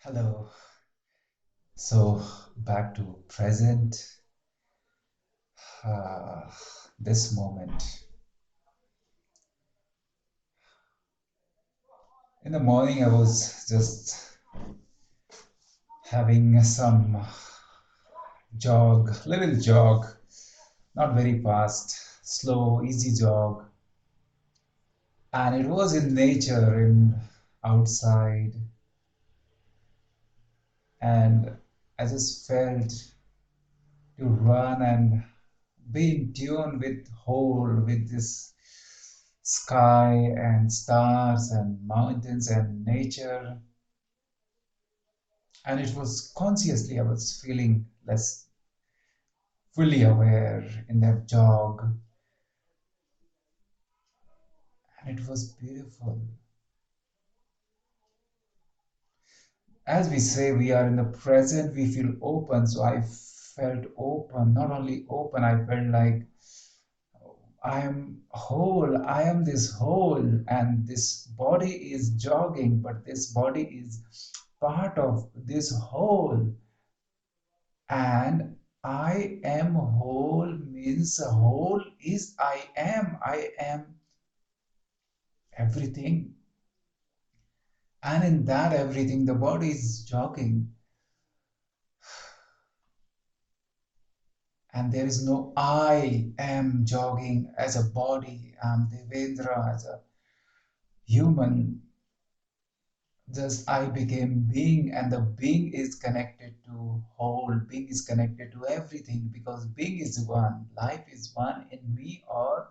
Hello. So back to present. Uh, this moment. In the morning, I was just having some little jog, not very fast, slow, easy jog, and it was in nature, in outside, and I just felt to run and be in tune with whole, with this sky and stars and mountains and nature. And it was consciously I was feeling less fully aware in that jog, and it was beautiful. As we say, we are in the present, we feel open. So I felt open, not only open, I felt like I am whole, I am this whole, and this body is jogging, but this body is part of this whole. And I am whole means whole is I am everything. And in that everything, the body is jogging. And there is no I am jogging as a body. I'm Devendra as a human. Just I became being, and the being is connected to whole. Being is connected to everything because being is one. Life is one in me or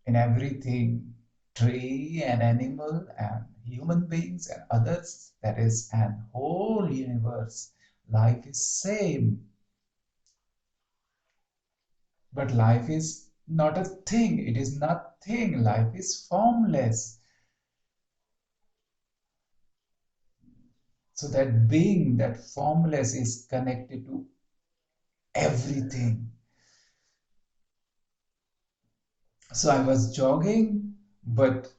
in everything, tree and animal and human beings and others, that is an whole universe. Life is same, but life is not a thing, it is nothing, life is formless. So that being, that formless, is connected to everything. So I was jogging, but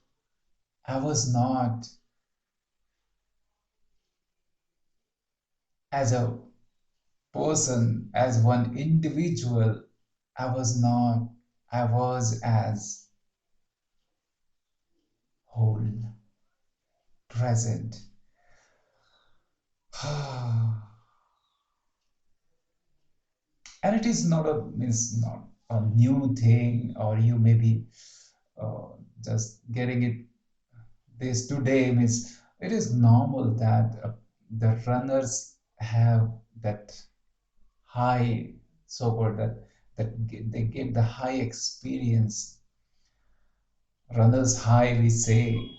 I was not as a person, as one individual. I was not, I was as whole, present. And it is not a means not a new thing, or you may be uh, just getting it this today. Means it is normal that the runners have that high, so-called they get the high experience, runners high we say,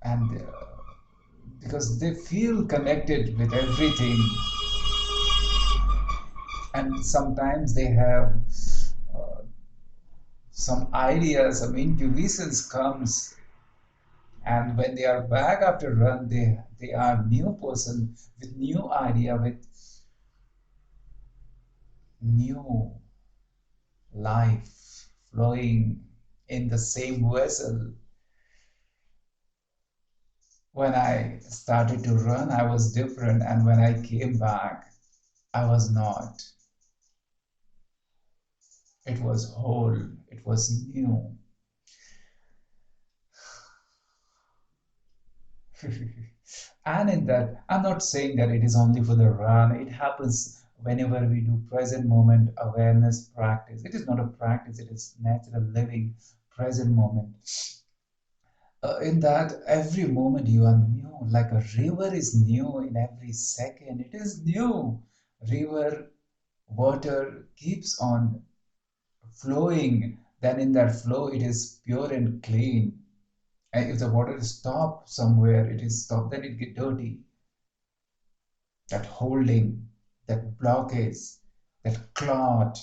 and because they feel connected with everything, and sometimes they have uh, some ideas, some intuitions comes, and when they are back after run, they are new person with new idea, with new life flowing in the same vessel. When I started to run, I was different, and when I came back, I was not. It was whole, it was new. And in that, I'm not saying that it is only for the run. It happens whenever we do present moment awareness practice. It is not a practice, it is natural living present moment. In that, every moment you are new, like a river is new in every second. It is new. River water keeps on flowing. Then in that flow, it is pure and clean. And if the water stops somewhere, it is stopped, then it get dirty. That holding, that blockage, that clot.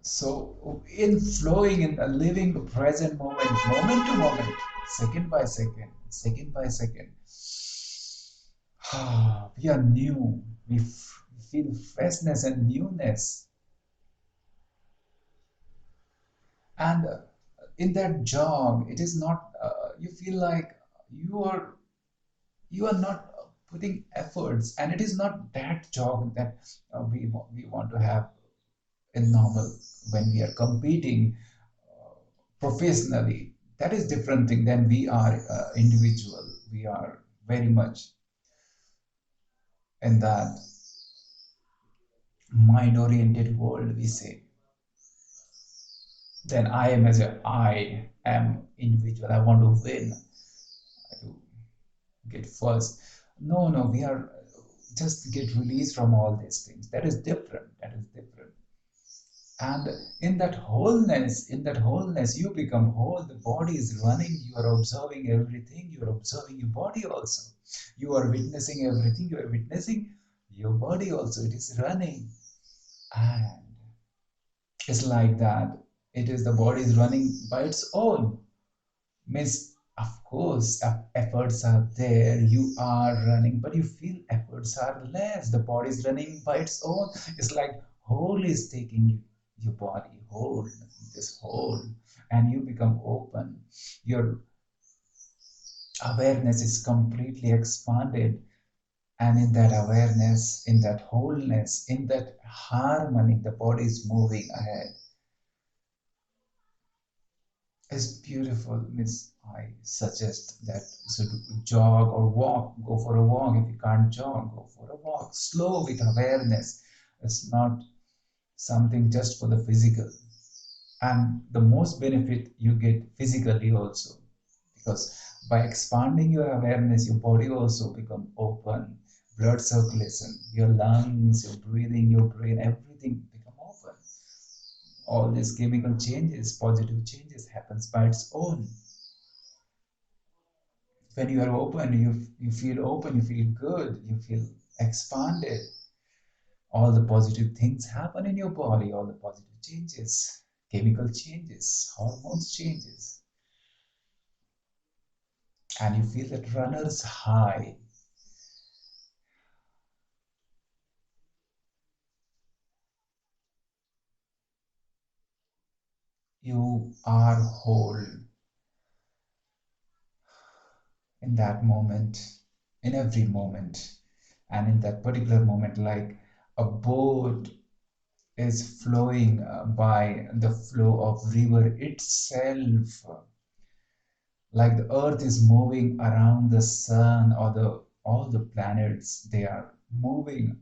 So in flowing, in the living the present moment, moment to moment, second by second, we are new. We feel freshness and newness. And in that jog, it is not, you feel like You are you are not putting efforts, and it is not that jog that we want to have in normal when we are competing professionally. That is different thing than we are individual. We are very much in that mind oriented world, we say. Then I am, as a I am individual, I want to win, to get first. No, no, we are just get released from all these things. That is different. That is different. And in that wholeness, you become whole. The body is running. You are observing everything. You are observing your body also. You are witnessing everything. You are witnessing your body also. It is running. And it's like that. It is the body is running by its own. Means, of course, efforts are there. You are running, but you feel efforts are less. The body is running by its own. It's like whole is taking your body whole, this whole, and you become open. Your awareness is completely expanded, and in that awareness, in that wholeness, in that harmony, the body is moving ahead. It's beautiful. Means I suggest that you should jog or walk. Go for a walk. If you can't jog, go for a walk. Slow with awareness. It's not something just for the physical. And the most benefit you get physically also, because by expanding your awareness, your body also become open. Blood circulation, your lungs, your breathing, your brain, everything become open. All these chemical changes, positive changes happens by its own. When you are open, you feel open, you feel good, you feel expanded. All the positive things happen in your body, all the positive changes, chemical changes, hormones changes, and you feel that runner's high. You are whole in that moment, in every moment, and in that particular moment, like a boat is flowing by the flow of river itself, like the earth is moving around the sun, or the all the planets, they are moving,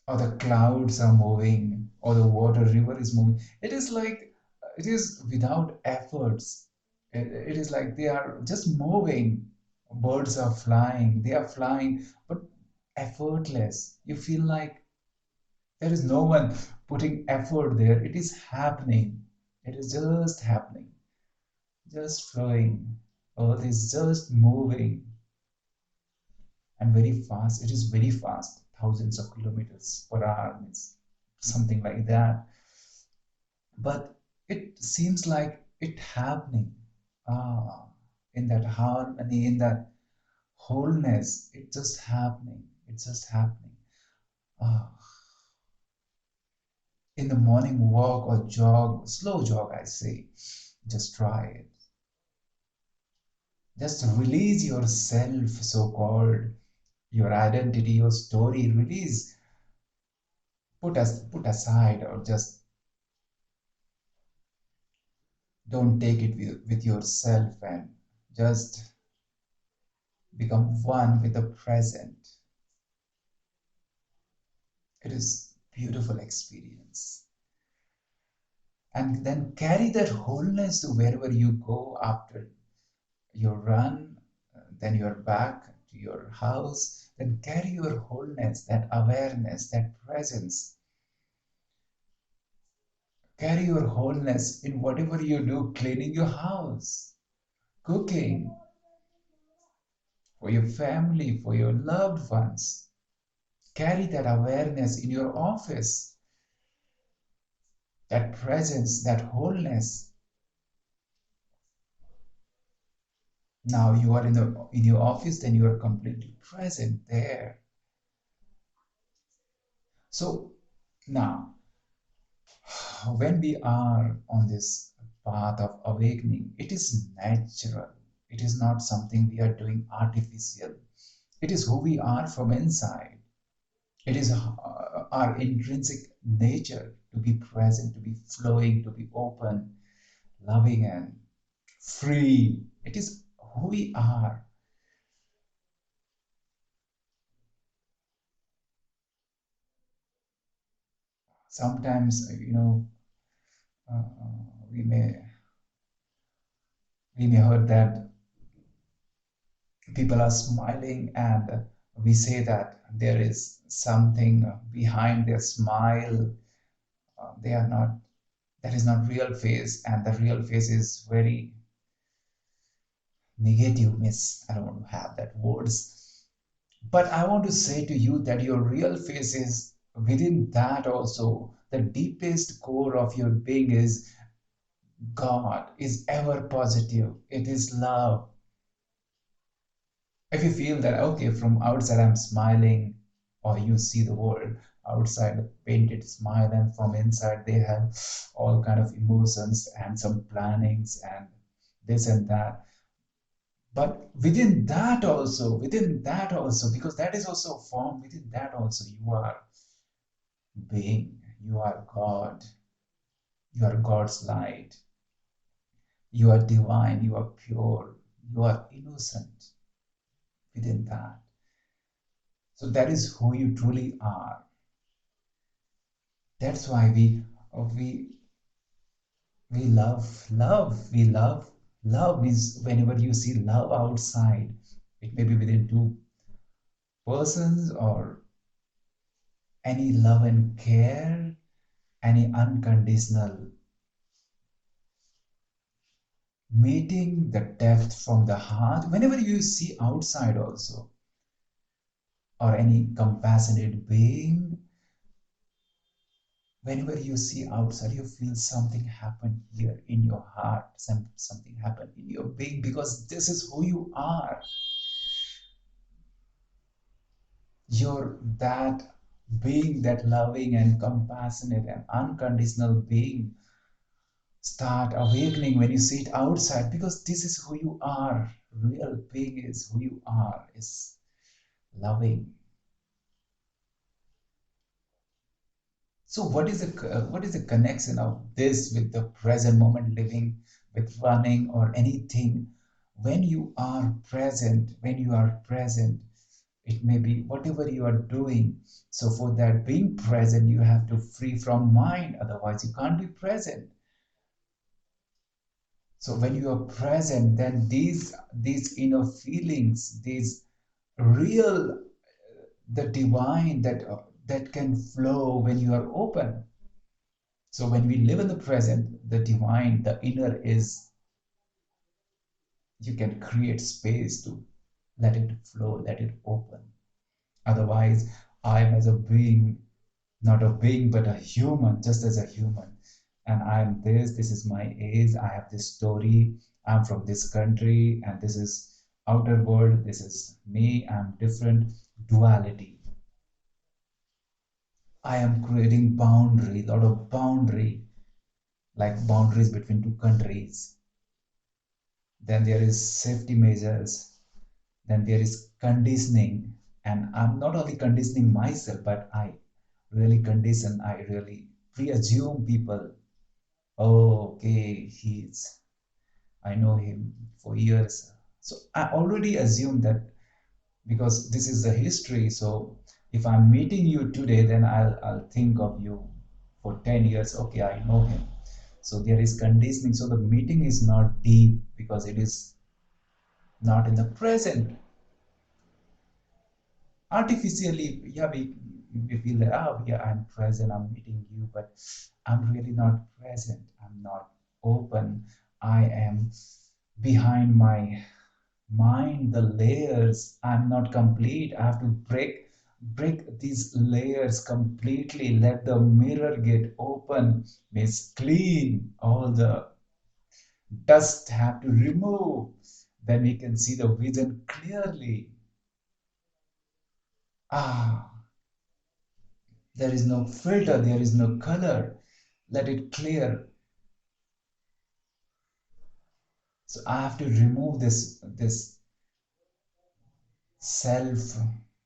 or the clouds are moving, or the water river is moving. It is like it is without efforts. It is like they are just moving. Birds are flying, they are flying, but effortless. You feel like there is no one putting effort there. It is happening. It is just happening, just flowing. Earth is just moving, and very fast. It is very fast, thousands of kilometers per hour, means something like that. But it seems like it happening. Ah, in that harmony, in that wholeness, it just happening. It's just happening. Ah, in the morning walk or jog, slow jog, I say, just try it. Just release yourself, so called, your identity, your story, release, put aside, or just don't take it with yourself, and just become one with the present. It is beautiful experience. And then carry that wholeness to wherever you go after your run, then you're back to your house. Then carry your wholeness, that awareness, that presence. Carry your wholeness in whatever you do, cleaning your house, cooking, for your family, for your loved ones. Carry that awareness in your office, that presence, that wholeness. Now you are in your office, then you are completely present there. So now, when we are on this path of awakening. It is natural. It is not something we are doing artificial. It is who we are from inside. It is our intrinsic nature to be present, to be flowing, to be open, loving, and free. It is who we are. Sometimes, we may heard that people are smiling, and we say that there is something behind their smile. They are not. That is not real face, and the real face is very negative. Miss, I don't have that words, but I want to say to you that your real face is within that also. The deepest core of your being is God, is ever positive. It is love. If you feel that, okay, from outside I'm smiling, or you see the world outside a painted smile, and from inside they have all kind of emotions and some plannings and this and that. But within that also, because that is also a form, within that also you are being, you are God, you are God's light, you are divine, you are pure, you are innocent within that. So that is who you truly are. That's why we love means whenever you see love outside, it may be within two persons, or any love and care, any unconditional meeting the depth from the heart. Whenever you see outside also, or any compassionate being, whenever you see outside, you feel something happen here in your heart, something happen in your being, because this is who you are. You're that being, that loving and compassionate and unconditional being. Start awakening when you see it outside, because this is who you are. Real being is who you are, is loving. So what is the connection of this with the present moment living, with running or anything? When you are present, it may be whatever you are doing. So for that being present, you have to free from mind, otherwise you can't be present. So when you are present, then these inner feelings, these real, the divine that can flow when you are open. So when we live in the present, the divine, the inner is, you can create space to let it flow, let it open. Otherwise, I am as a being, not a being, but a human, just as a human. And I'm this is my age, I have this story, I'm from this country, and this is outer world, this is me, I'm different. Duality. I am creating boundary, lot of boundary, like boundaries between two countries. Then there is safety measures, then there is conditioning, and I'm not only conditioning myself, but I really condition, I really pre-assume people. Oh, okay, I know him for years, so I already assume that, because this is the history. So if I'm meeting you today, then I'll think of you for 10 years. Okay, I know him. So there is conditioning, so the meeting is not deep, because it is not in the present. Artificially, yeah, we feel that, oh yeah, I'm present, I'm meeting you, but I'm really not present, I'm not open. I am behind my mind, the layers, I'm not complete. I have to break these layers completely, let the mirror get open, means clean all the dust, have to remove, then we can see the vision clearly. Ah, there is no filter, there is no color. Let it clear. So I have to remove this self,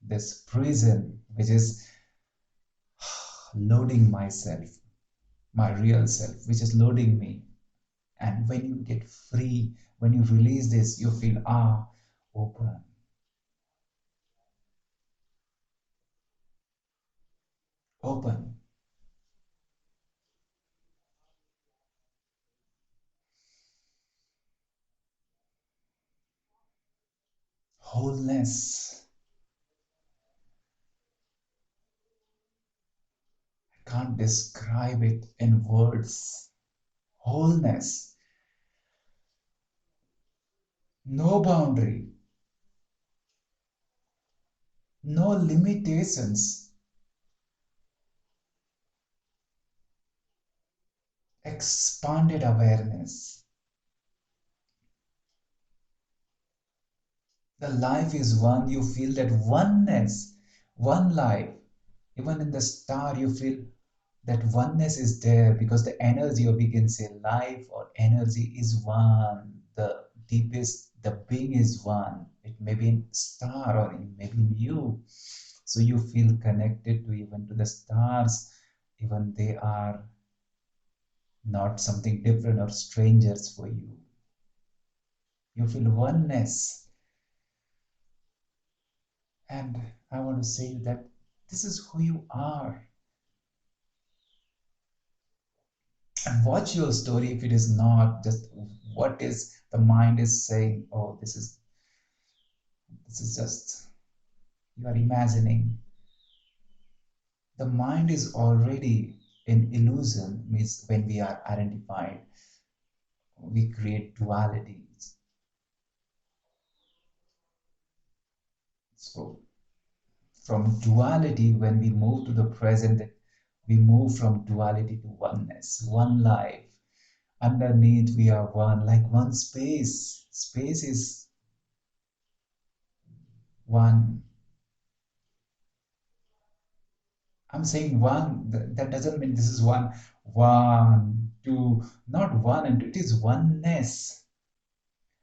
this prison, which is loading myself, my real self, which is loading me. And when you get free, when you release this, you feel open, open, wholeness. I can't describe it in words. Wholeness, no boundary, no limitations, expanded awareness. The life is one, you feel that oneness, one life. Even in the star, you feel that oneness is there because the energy, or we can say life or energy, is one. The deepest, the being is one. It may be in star or it may be in you. So you feel connected to even to the stars, even they are not something different or strangers for you. You feel oneness. And I want to say that this is who you are. And watch your story if it is not just what is the mind is saying. Oh, this is just you are imagining. The mind is already in illusion, means when we are identified, we create dualities. So from duality, when we move to the present, we move from duality to oneness, one life. Underneath, we are one, like one space. Space is one. I'm saying one, that doesn't mean this is one, one, two, not one and two, it is oneness.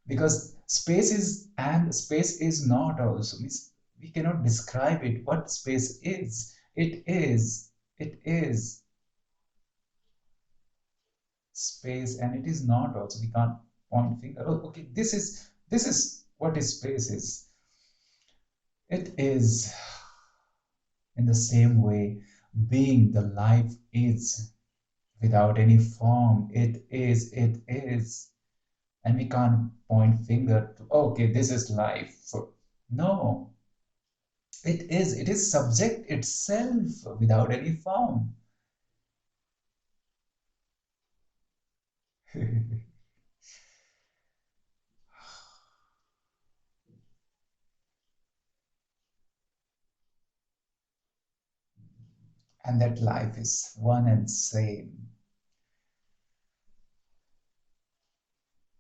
Because space is not also, means we cannot describe it, what space is. It is space, and it is not also. We can't point finger. Oh, okay, this is what is space is. It is in the same way being the life is without any form. It is, and we can't point finger to okay, this is life. No, it is subject itself without any form. And that life is one and same.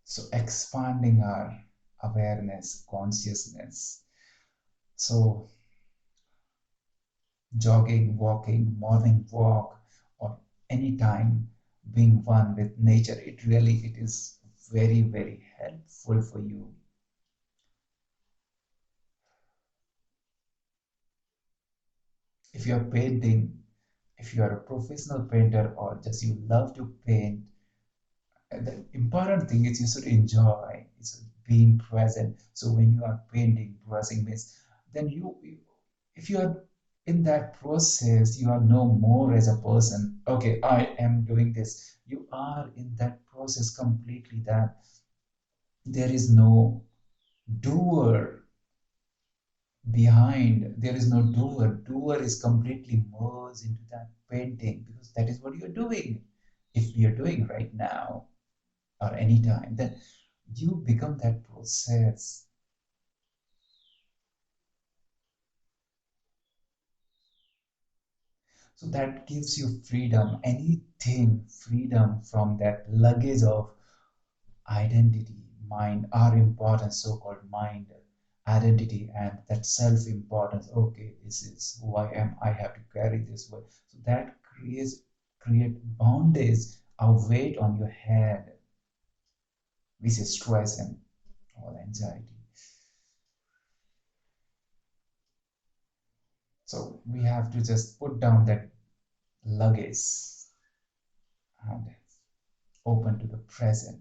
So expanding our awareness, consciousness. So jogging, walking, morning walk, or any time being one with nature, it is very, very helpful for you. If you're painting, if you are a professional painter or just you love to paint, the important thing is you should enjoy, it's being present. So when you are painting, brushing means, then if you are in that process, you are no more as a person. Okay, I am doing this. You are in that process completely, that there is no doer behind. There is no doer is completely merged into that painting, because that is what you're doing. If you're doing right now or anytime, then you become that process. So that gives you freedom, anything, freedom from that luggage of identity, mind, our importance, so-called mind, identity, and that self-importance. Okay, this is who I am. I have to carry this way. So that create bondage, a weight on your head, we say stress and all anxiety. So we have to just put down that luggage and open to the present.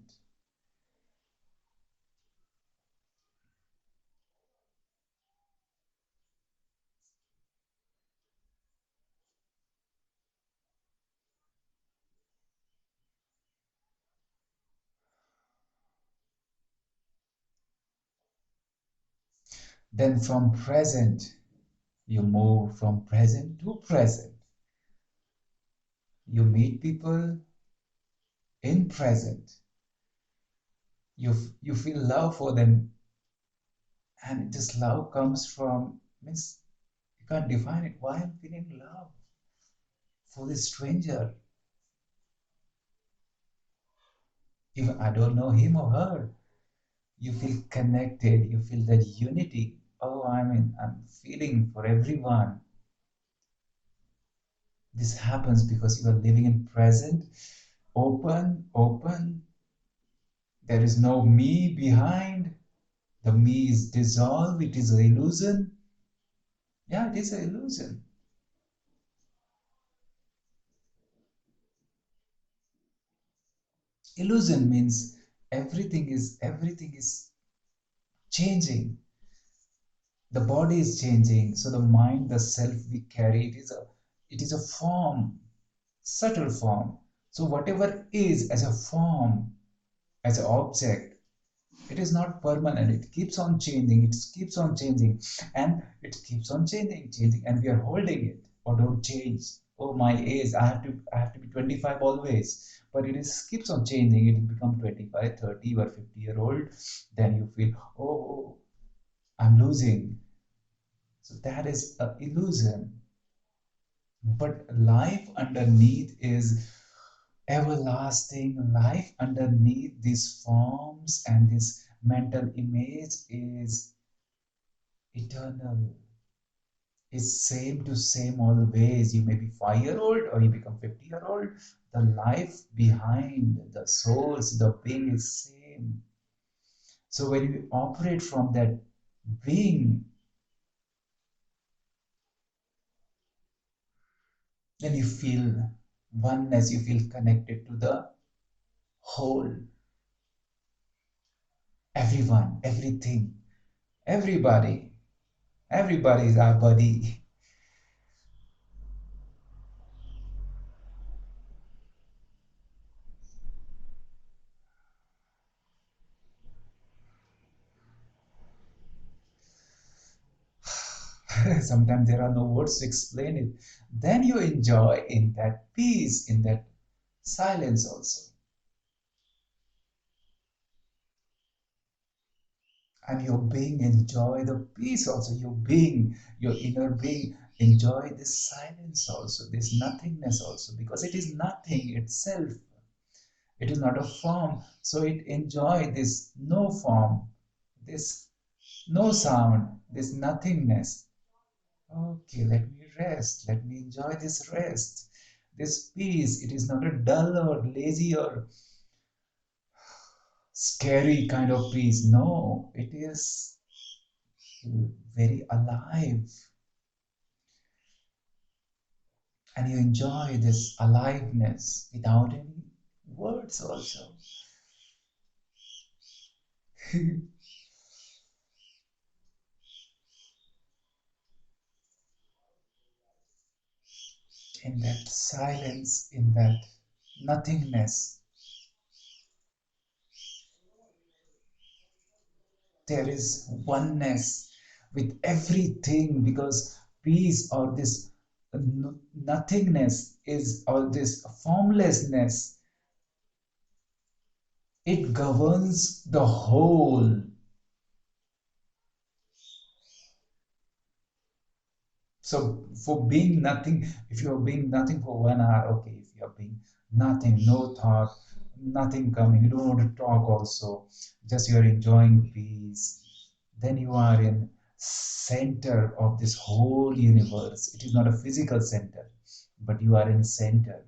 Then from present, you move from present to present. You meet people in present. You feel love for them, and this love comes from, means you can't define it. Why I'm feeling love for this stranger? Even I don't know him or her. You feel connected. You feel that unity. Oh, I'm feeling for everyone. This happens because you are living in present, open. There is no me behind. The me is dissolved. It is an illusion. Yeah, it is an illusion. Illusion means everything is changing. The body is changing. So the mind, the self we carry, it is a form, subtle form. So whatever is as a form, as an object, it is not permanent. It keeps on changing. It keeps on changing, and it keeps on changing, and we are holding it. Or don't change. Oh, my age, I have to be 25 always. But it is keeps on changing. It become 25, 30, you are 50-year old. Then you feel, oh, I'm losing. So that is an illusion. But life underneath is everlasting. Life underneath these forms and this mental image is eternal. It's same to same always. You may be 5-year old or you become 50-year old. The life behind the souls, the being is same. So when you operate from that being, then you feel oneness, you feel connected to the whole, everyone, everything, everybody. Everybody is our buddy. Sometimes there are no words to explain it. Then you enjoy in that peace, in that silence also. And your being enjoy the peace also. Your being, your inner being enjoy this silence also, this nothingness also, because it is nothing itself. It is not a form. So it enjoy this no form, this no sound, this nothingness. Okay, let me rest. Let me enjoy this rest, this peace. It is not a dull or lazy or scary kind of peace. No, it is very alive. And you enjoy this aliveness without any words, also. In that silence, in that nothingness, there is oneness with everything, because peace or this nothingness is, or this formlessness, it governs the whole. So for being nothing, if you're being nothing for 1 hour, okay, if you're being nothing, no thought, nothing coming, you don't want to talk also, just you're enjoying peace, then you are in center of this whole universe. It is not a physical center, but you are in center,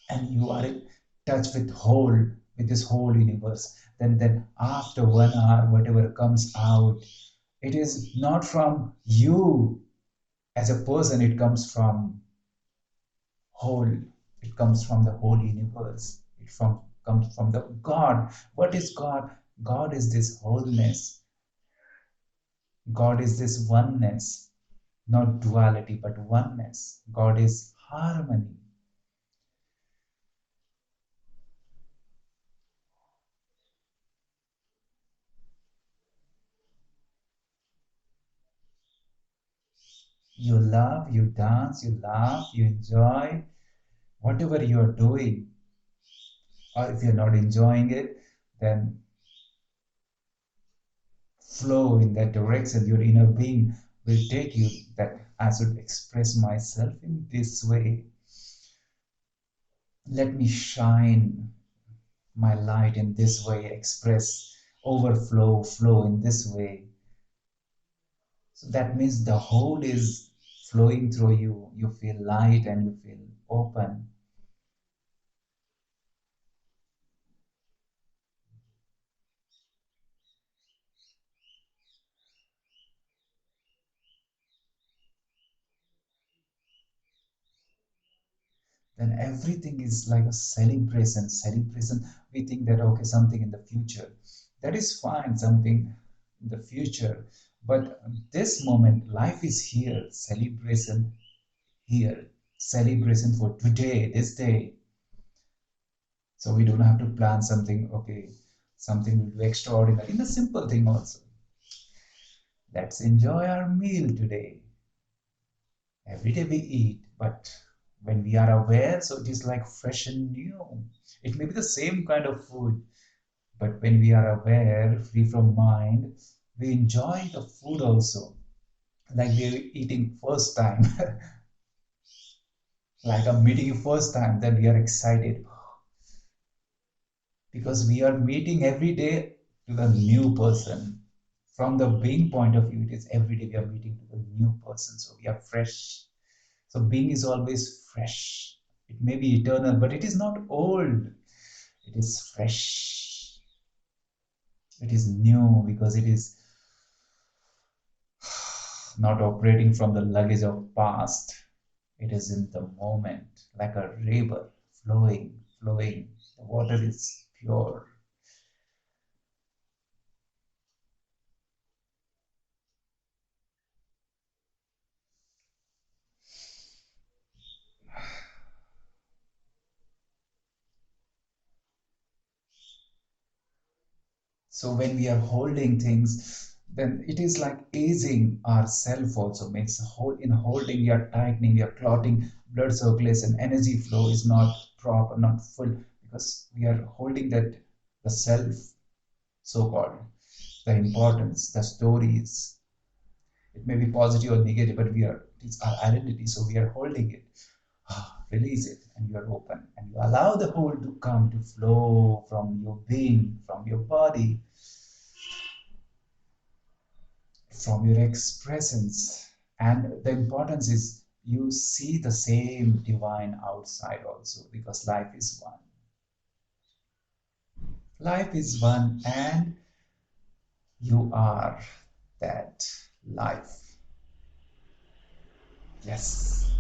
and you are in touch with whole. with this whole universe. Then after 1 hour, whatever comes out, it is not from you as a person, it comes from whole. It comes from the whole universe. Comes from the God. What is God? God is this wholeness. God is this oneness, not duality, but oneness. God is harmony. You love, you dance, you laugh, you enjoy whatever you're doing. Or if you're not enjoying it, then flow in that direction. Your inner being will take you that I should express myself in this way. Let me shine my light in this way, express, overflow, flow in this way. So that means the whole is flowing through you. You feel light and you feel open. Then everything is like a celebration. Celebration, we think that okay, something in the future. That is fine, something in the future. But this moment, life is here. Celebration here. Celebration for today, this day. So we don't have to plan something, okay, something will be extraordinary. In a simple thing also. Let's enjoy our meal today. Every day we eat, but when we are aware, so it is like fresh and new. It may be the same kind of food, but when we are aware, free from mind, we enjoy the food also. Like we're eating first time, like I'm meeting you first time, then we are excited because we are meeting every day to the new person. From the being point of view, it is every day we are meeting to the new person, so we are fresh. So being is always fresh. It may be eternal, but it is not old. It is fresh. It is new because it is not operating from the luggage of past. It is in the moment, like a river flowing, flowing. The water is pure. So when we are holding things, then it is like aging ourself also. Means hold in holding, we are tightening, we are clotting, blood circulation, energy flow is not proper, not full, because we are holding that the self, so called, the importance, the stories. It may be positive or negative, but we are it's our identity, so we are holding it. Release it, and you are open, and you allow the whole to come to flow from your being, from your body, from your expressions. And the importance is you see the same divine outside also, because life is one. Life is one, and you are that life. Yes.